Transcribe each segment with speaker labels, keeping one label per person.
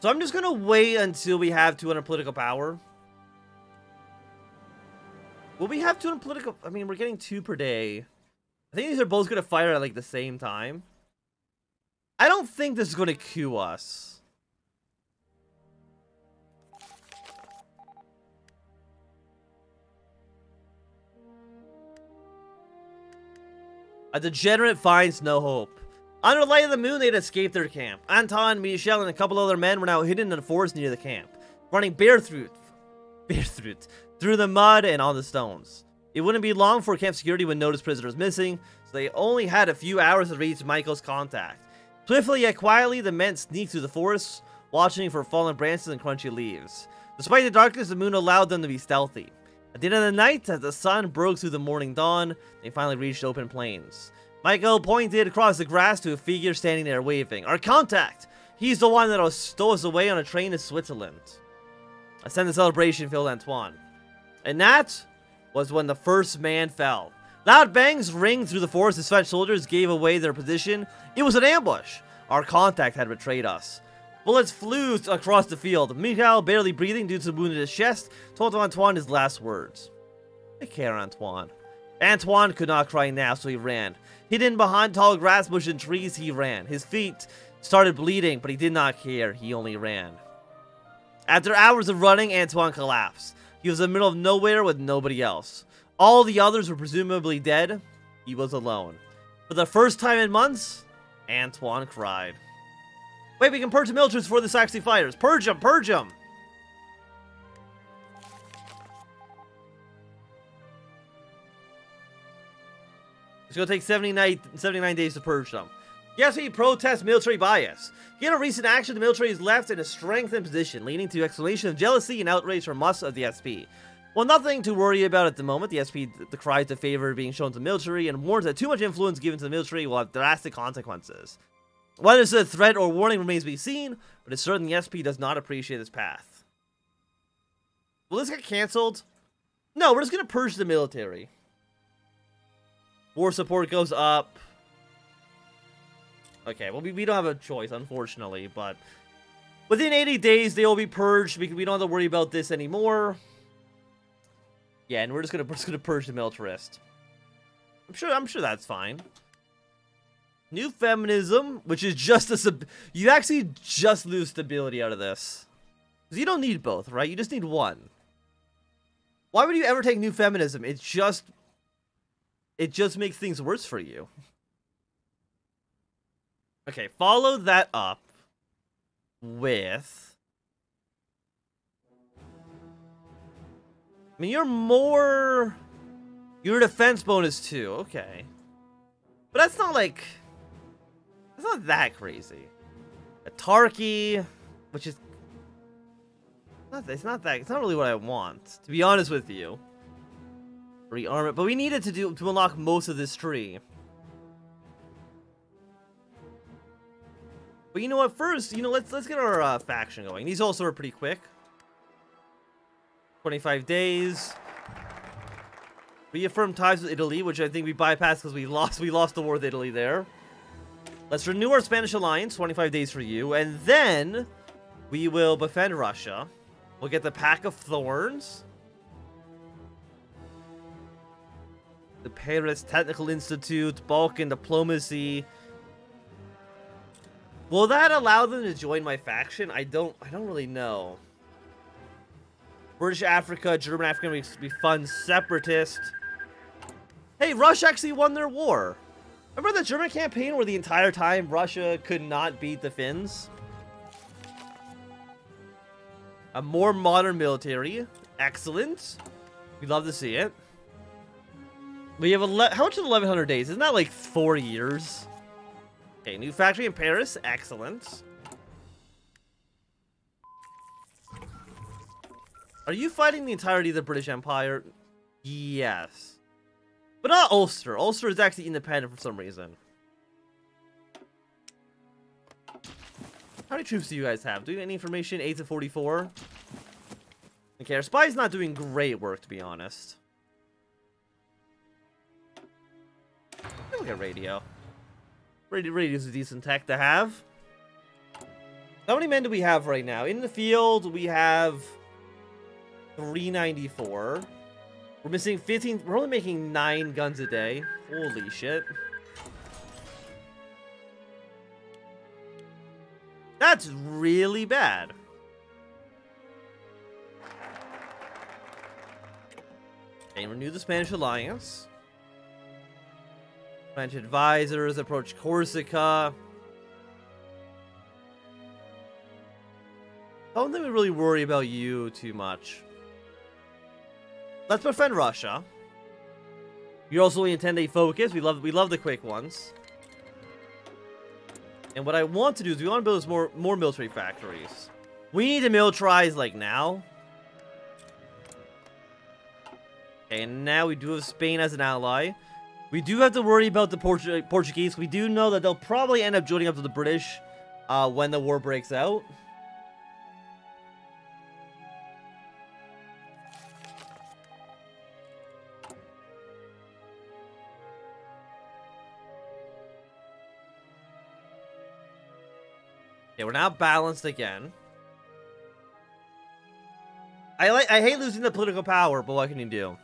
Speaker 1: So I'm just gonna wait until we have 200 political power. Will we have 200 political? I mean, we're getting 2 per day. I think these are both gonna fire at like the same time. I don't think this is gonna queue us. A degenerate finds no hope. Under the light of the moon, they had escaped their camp. Anton, Michel, and a couple other men were now hidden in the forest near the camp, running barefoot through the mud and on the stones. It wouldn't be long before camp security would notice prisoners missing, so they only had a few hours to reach Michael's contact. Swiftly yet quietly, the men sneaked through the forest, watching for fallen branches and crunchy leaves. Despite the darkness, the moon allowed them to be stealthy. At the end of the night, as the sun broke through the morning dawn, they finally reached open plains. Michael pointed across the grass to a figure standing there waving. Our contact! He's the one that'll stow us away on a train to Switzerland. A sense of celebration filled Antoine. And that was when the first man fell. Loud bangs ring through the forest as French soldiers gave away their position. It was an ambush. Our contact had betrayed us. Bullets flew across the field. Mikhail, barely breathing due to the wound in his chest, told Antoine his last words. Take care, Antoine. Antoine could not cry now, so he ran. Hidden behind tall grass bushes and trees, he ran. His feet started bleeding, but he did not care. He only ran. After hours of running, Antoine collapsed. He was in the middle of nowhere with nobody else. All the others were presumably dead. He was alone. For the first time in months, Antoine cried. Wait, we can purge the militaries before this actually fires. Purge them! Purge them! It's going to take 79 days to purge them. Yes, we protest military bias. Given a recent action, the military is left in a strengthened position, leading to exclamation of jealousy and outrage from us of the SP. Well, nothing to worry about at the moment. The SP decries the favor being shown to the military and warns that too much influence given to the military will have drastic consequences. Whether it's a threat or warning remains to be seen, but it's certain the SP does not appreciate this path. Will this get cancelled? No, we're just going to purge the military. War support goes up. Okay, well, we don't have a choice, unfortunately, but within 80 days, they will be purged. We don't have to worry about this anymore. Yeah, and we're just gonna purge the militarist. I'm sure that's fine. New feminism, which is just you actually just lose stability out of this. Because you don't need both, right? You just need one. Why would you ever take new feminism? It just makes things worse for you. Okay, follow that up with... I mean, you're defense bonus too, okay. But that's not like... It's not that crazy. A Tarky, which is... It's not really what I want, to be honest with you. Rearm it, but we needed to unlock most of this tree. But you know what? First, let's get our faction going. These also are pretty quick. 25 days. Reaffirm ties with Italy, which I think we bypassed because we lost the war with Italy there. Let's renew our Spanish alliance. 25 days for you, and then we will befriend Russia. We'll get the Pack of Thorns. The Paris Technical Institute, Balkan Diplomacy. Will that allow them to join my faction? I don't really know. British Africa, German Africa, we fund separatist. Hey, Russia actually won their war. Remember the German campaign where the entire time Russia could not beat the Finns? A more modern military. Excellent. We love to see it. We have how much is 1100 days? Isn't that like 4 years? Okay, new factory in Paris. Excellent. Are you fighting the entirety of the British Empire? Yes. But not Ulster. Ulster is actually independent for some reason. How many troops do you guys have? Do you have any information? 8 to 44? Okay, our spy's not doing great work, to be honest. Look at radio. Radio is a decent tech to have. How many men do we have right now? In the field, we have 394. We're missing 15. We're only making 9 guns a day. Holy shit. That's really bad. Okay, renew the Spanish alliance. French advisors approach Corsica. I don't think we really worry about you too much. Let's befriend Russia. You're also in 10-day focus. We love the quick ones. And what I want to do is we want to build more military factories. We need to militarize like now. Okay, and now we do have Spain as an ally. We do have to worry about the Portuguese. We do know that they'll probably end up joining up to the British when the war breaks out. Okay, we're now balanced again. I hate losing the political power, but what can you do?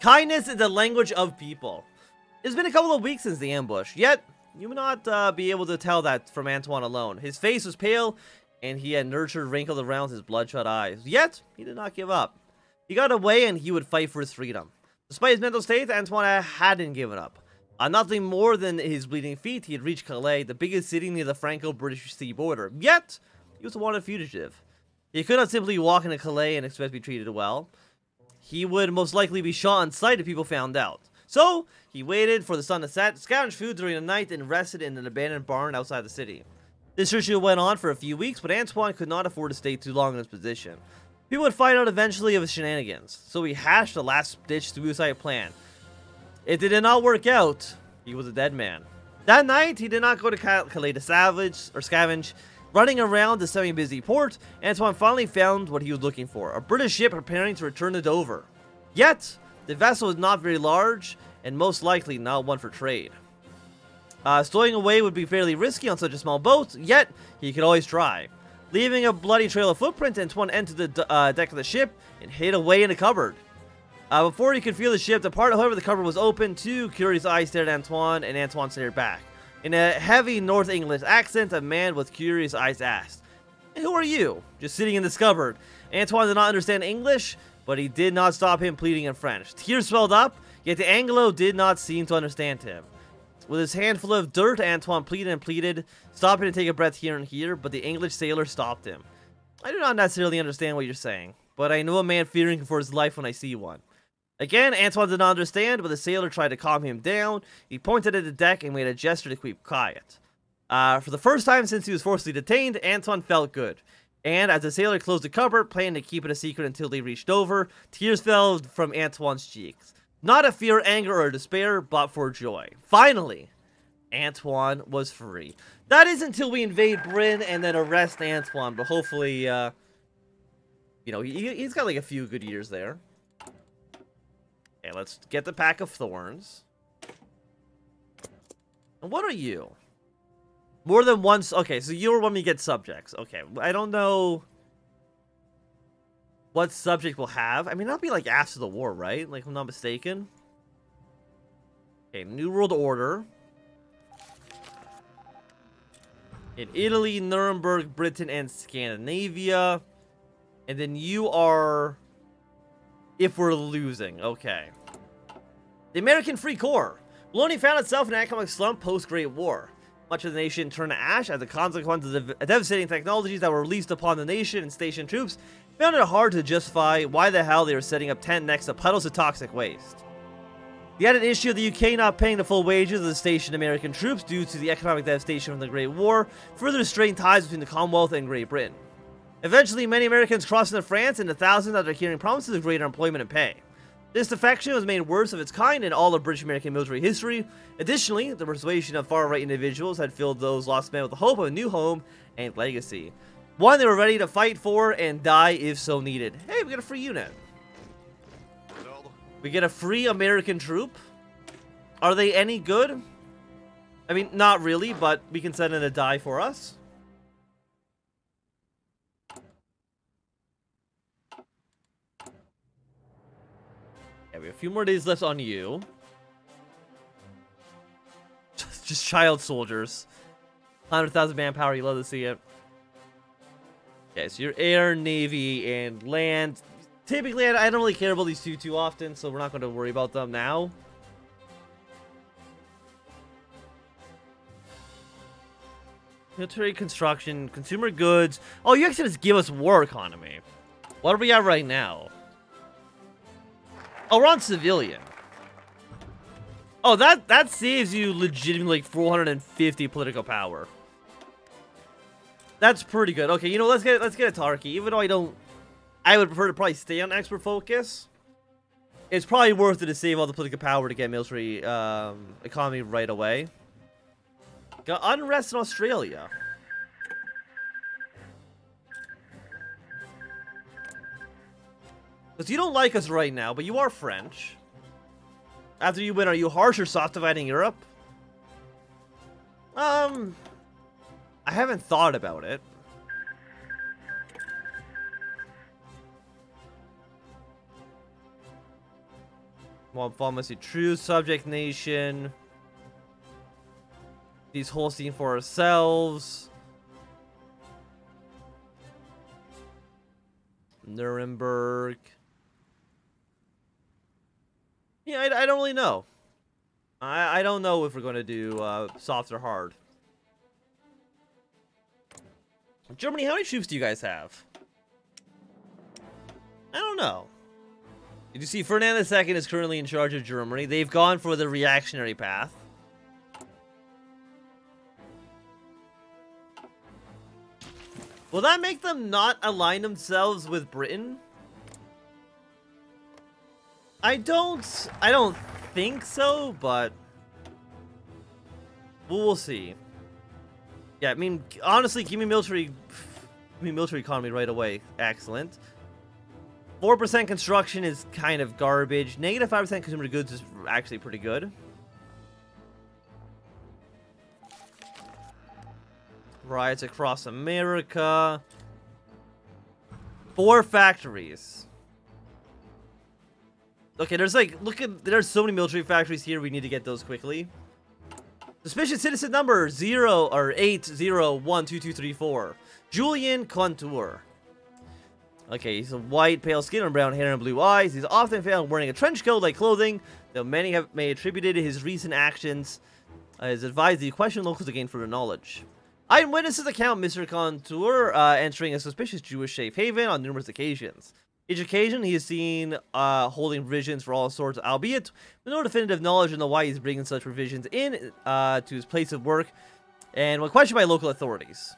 Speaker 1: Kindness is the language of people. It's been a couple of weeks since the ambush, yet you would not be able to tell that from Antoine alone. His face was pale, and he had nurtured wrinkled around his bloodshot eyes. Yet, he did not give up. He got away, and he would fight for his freedom. Despite his mental state, Antoine hadn't given up. On nothing more than his bleeding feet, he had reached Calais, the biggest city near the Franco-British sea border. Yet, he was a wanted fugitive. He could not simply walk into Calais and expect to be treated well. He would most likely be shot on sight if people found out. So, he waited for the sun to set, scavenged food during the night, and rested in an abandoned barn outside the city. This ritual went on for a few weeks, but Antoine could not afford to stay too long in his position. People would find out eventually of his shenanigans, so he hatched a last-ditch suicide plan. If it did not work out, he was a dead man. That night, he did not go to Calais to scavenge. Running around the semi-busy port, Antoine finally found what he was looking for, a British ship preparing to return to Dover. Yet, the vessel was not very large, and most likely not one for trade. Stowing away would be fairly risky on such a small boat, yet he could always try. Leaving a bloody trail of footprints, Antoine entered the deck of the ship and hid away in a cupboard. Before he could feel the ship depart, however, the cupboard was open. 2 curious eyes stared at Antoine, and Antoine stared back. In a heavy North English accent, a man with curious eyes asked, "And who are you?" Just sitting in this cupboard. Antoine did not understand English, but he did not stop him pleading in French. Tears swelled up, yet the Anglo did not seem to understand him. With his hand full of dirt, Antoine pleaded and pleaded, stopping to take a breath here and here, but the English sailor stopped him. "I do not necessarily understand what you're saying, but I know a man fearing for his life when I see one." Again, Antoine did not understand, but the sailor tried to calm him down. He pointed at the deck and made a gesture to keep quiet. For the first time since he was forcibly detained, Antoine felt good. And as the sailor closed the cupboard, planning to keep it a secret until they reached Dover, tears fell from Antoine's cheeks. Not of fear, anger, or despair, but for joy. Finally, Antoine was free. That is until we invade Britain and then arrest Antoine, but hopefully, you know, he's got like a few good years there. Okay, let's get the pack of thorns. And what are you? More than once. Okay, so you're when we get subjects. Okay, I don't know what subject we'll have. I mean, that'll be like after the war, right? Like, if I'm not mistaken. Okay, New World Order. In Italy, Nuremberg, Britain, and Scandinavia. And then you are... if we're losing. Okay. The American Free Corps. Bologna found itself in an economic slump post-Great War. Much of the nation turned to ash as a consequence of the devastating technologies that were released upon the nation, and stationed troops found it hard to justify why the hell they were setting up tent next to puddles of toxic waste. The added issue of the UK not paying the full wages of the stationed American troops due to the economic devastation from the Great War further strained ties between the Commonwealth and Great Britain. Eventually, many Americans crossed into France in the thousands after hearing promises of greater employment and pay. This defection was made worse of its kind in all of British-American military history. Additionally, the persuasion of far-right individuals had filled those lost men with the hope of a new home and legacy. One they were ready to fight for and die if so needed. Hey, we got a free unit. We get a free American troop. Are they any good? I mean, not really, but we can send in a die for us. Yeah, we have a few more days left on you. Just child soldiers. 100,000 manpower, you love to see it. Okay, so your air, navy, and land. Typically, I don't really care about these two too often, so we're not going to worry about them now. Military construction, consumer goods. Oh, you actually just give us war economy. What are we at right now? Oh, we're on civilian. Oh, that saves you legitimately like 450 political power. That's pretty good. Okay, you know, let's get a Tarky. Even though I would prefer to probably stay on expert focus. It's probably worth it to save all the political power to get military economy right away. Got unrest in Australia. Because you don't like us right now, but you are French. After you win, are you harsh or soft dividing Europe? I haven't thought about it. Well, pharmacy, true subject nation. These Holstein for ourselves. Nuremberg. Yeah, I don't really know. I don't know if we're going to do soft or hard. Germany, how many troops do you guys have? I don't know. Did you see Ferdinand II is currently in charge of Germany? They've gone for the reactionary path. Will that make them not align themselves with Britain? I don't think so, but we'll see. Yeah, I mean, honestly, give me military economy right away. Excellent. 4% construction is kind of garbage. Negative 5% consumer goods is actually pretty good. Riots across America. 4 factories. Okay, there's like, there's so many military factories here. We need to get those quickly. Suspicious citizen number 8012234. Julian Contour. Okay, he's a white, pale skin and brown hair and blue eyes. He's often found wearing a trench coat-like clothing, though many may attributed his recent actions. Is advised that you question locals to gain further knowledge. Eyewitnesses account Mr. Contour entering a suspicious Jewish safe haven on numerous occasions. Each occasion, he is seen holding provisions for all sorts, albeit with no definitive knowledge on why he's bringing such provisions in to his place of work, and when questioned by local authorities.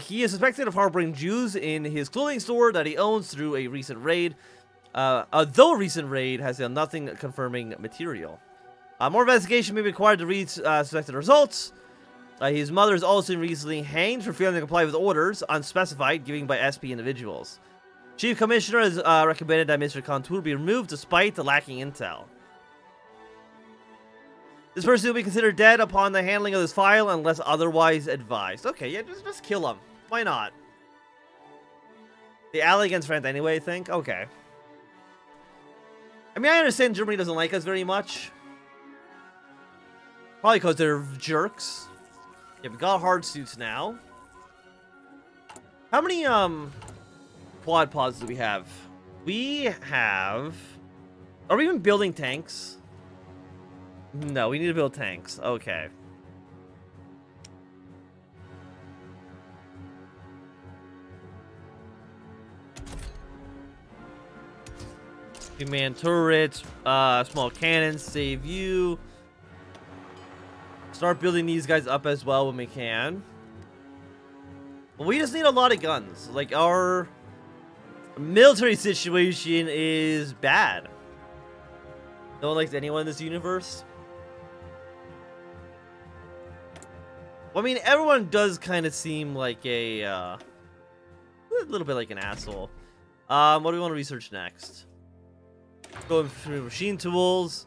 Speaker 1: He is suspected of harboring Jews in his clothing store that he owns through a recent raid, though a recent raid has done nothing confirming material. More investigation may be required to reach suspected results. His mother is also recently hanged for failing to comply with orders unspecified given by SP individuals. Chief Commissioner has recommended that Mr. Contour be removed despite the lacking intel. This person will be considered dead upon the handling of this file unless otherwise advised. Okay, yeah, just kill him. Why not? The ally against France anyway, I think? Okay. I mean, I understand Germany doesn't like us very much. Probably because they're jerks. Yeah, we got hard suits now. How many, quad pods do we have? We have... Are we even building tanks? No, we need to build tanks. Okay. Command turrets, small cannons, save you. Start building these guys up as well when we can. But we just need a lot of guns. Like, our military situation is bad. No one likes anyone in this universe. Well, I mean, everyone does kind of seem like a little bit like an asshole. What do we want to research next? Going through machine tools.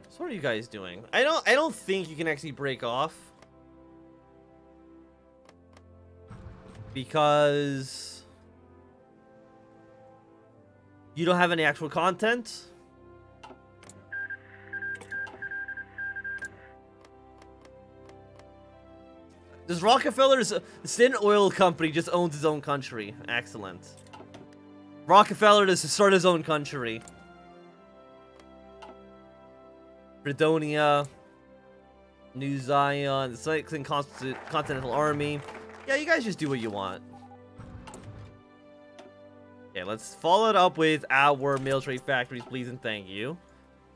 Speaker 1: So what are you guys doing? I don't think you can actually break off. Because You don't have any actual content? Does Rockefeller's Standard Oil Company just owns his own country? Excellent. Rockefeller does start his own country. Fredonia. New Zion. The Cycling Continental Army. Yeah, you guys just do what you want. Okay, let's follow it up with our military factories, please and thank you.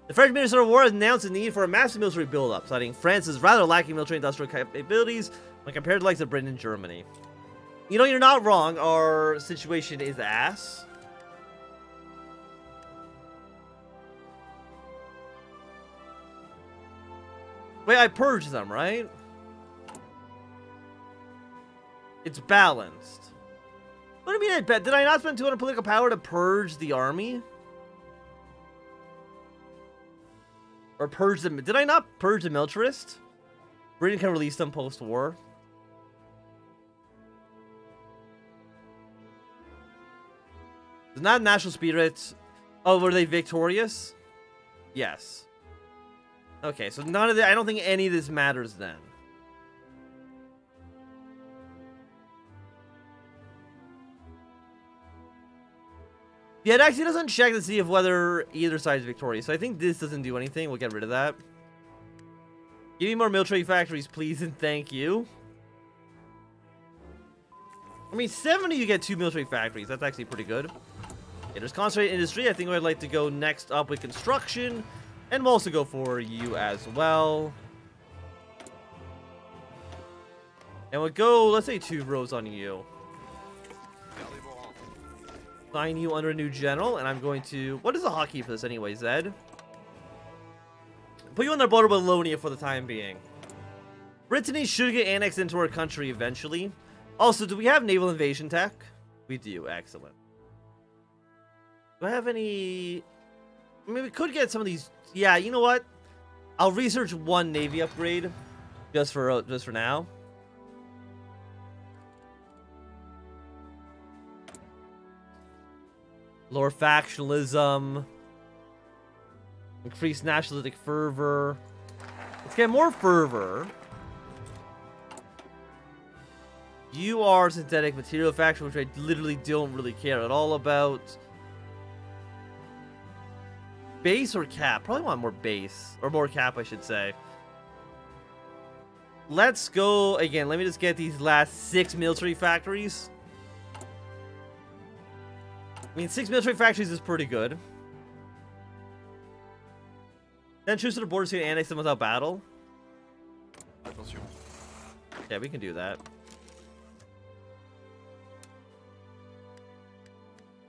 Speaker 1: The French Minister of War has announced the need for a massive military build-up, citing France's rather lacking military industrial capabilities when compared to like Britain and Germany. You know, you're not wrong. Our situation is ass. Wait, I purged them, right? It's balanced. What do you mean I bet? Did I not spend 200 political power to purge the army? Or purge them? Did I not purge the militarist? Britain can release them post-war. Is not national spirit. Oh, were they victorious? Yes. Okay, so none of that. I don't think any of this matters then. Yeah, it actually doesn't check to see if whether either side is victorious. So I think this doesn't do anything. We'll get rid of that. Give me more military factories, please, and thank you. I mean, 70 you get 2 military factories. That's actually pretty good. Okay, there's concentrated industry. I think I'd like to go next up with construction. And we'll also go for you as well. And we'll go, let's say 2 rows on you. Sign you under a new general, and I'm going to... What is the hotkey for this anyway, Zed? Put you on the border with Wallonia for the time being. Brittany should get annexed into our country eventually. Also, do we have naval invasion tech? We do, excellent. Do I have any... I mean, we could get some of these... Yeah, you know what? I'll research 1 navy upgrade. Just for now. Lower factionalism. Increase nationalistic fervor. Let's get more fervor. You are synthetic material faction, which I literally don't really care at all about. Base or cap? Probably want more base. Or more cap, I should say. Let's go again. Let me just get these last 6 military factories. I mean, 6 military factories is pretty good. Then choose to the borders to annex them without battle.
Speaker 2: Attention.
Speaker 1: Yeah, we can do that.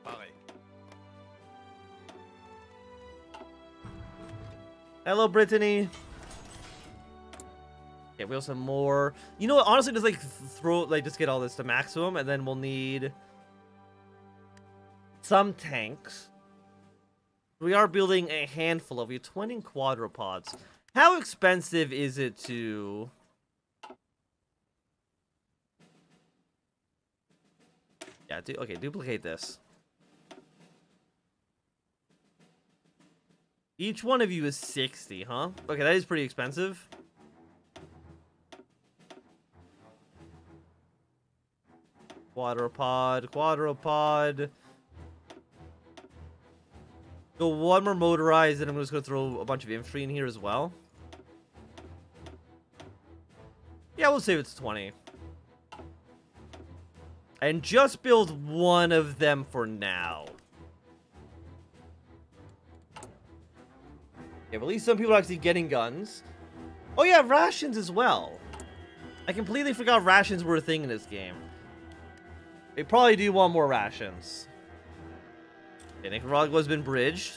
Speaker 2: Pareil.
Speaker 1: Hello, Brittany. Okay, we also have more. You know what? Honestly, just like just get all this to maximum, and then we'll need some tanks. We are building a handful of you. 20 quadrupods. How expensive is it to... Yeah, okay, duplicate this. Each one of you is 60, huh? Okay, that is pretty expensive. Quadrupod. Go 1 more motorized, and I'm just going to throw a bunch of infantry in here as well. Yeah, we'll say it's 20. And just build 1 of them for now. Yeah, but at least some people are actually getting guns. Oh yeah, rations as well. I completely forgot rations were a thing in this game. They probably do want more rations. Okay, Nicaragua's been bridged.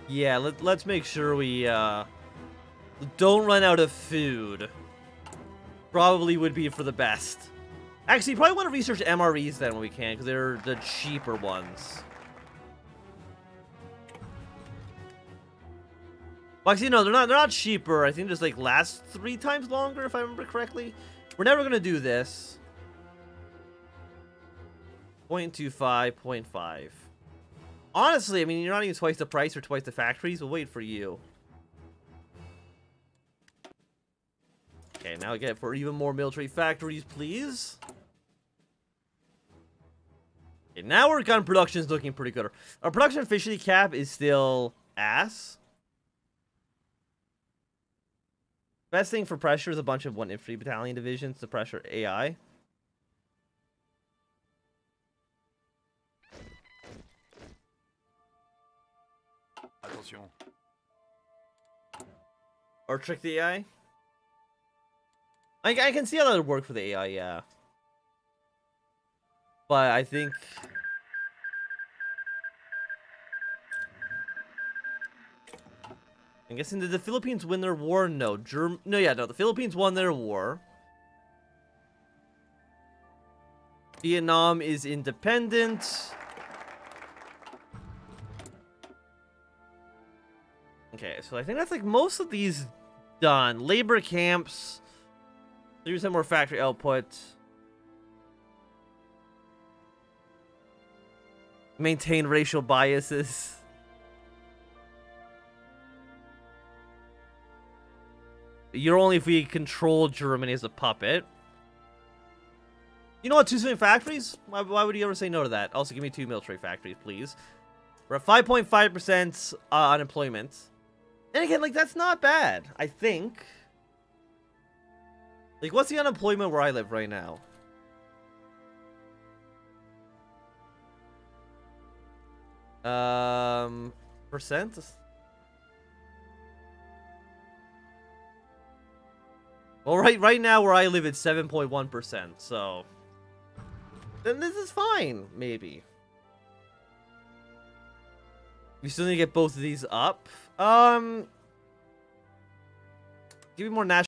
Speaker 1: Yeah, let's make sure we don't run out of food. Probably would be for the best. Actually, you probably want to research MREs then when we can, because they're the cheaper ones. Well, actually, no, they're not cheaper. I think just like last 3 times longer, if I remember correctly. We're never gonna do this. 0.25, 0.5. Honestly, I mean, you're not even twice the price or twice the factories. We'll wait for you. Okay, now get for even more military factories, please. Okay, now our gun production is looking pretty good. Our production efficiency cap is still ass. Best thing for pressure is a bunch of 1 infantry battalion divisions to pressure AI.
Speaker 2: Attention.
Speaker 1: Or trick the AI. I can see how that would work for the AI, yeah. But I think... I'm guessing, did the Philippines win their war? No. No, the Philippines won their war. Vietnam is independent. Okay, so I think that's like most of these done. Labor camps. 3% more factory output. Maintain racial biases. You're only if we control Germany as a puppet. You know what? 2 civilian factories? Why would you ever say no to that? Also, give me 2 military factories, please. We're at 5.5% unemployment. And again, like, that's not bad, I think. Like, what's the unemployment where I live right now? Percent? Well, right now where I live, it's 7.1%, so... Then this is fine, maybe. We still need to get both of these up. Give me more national...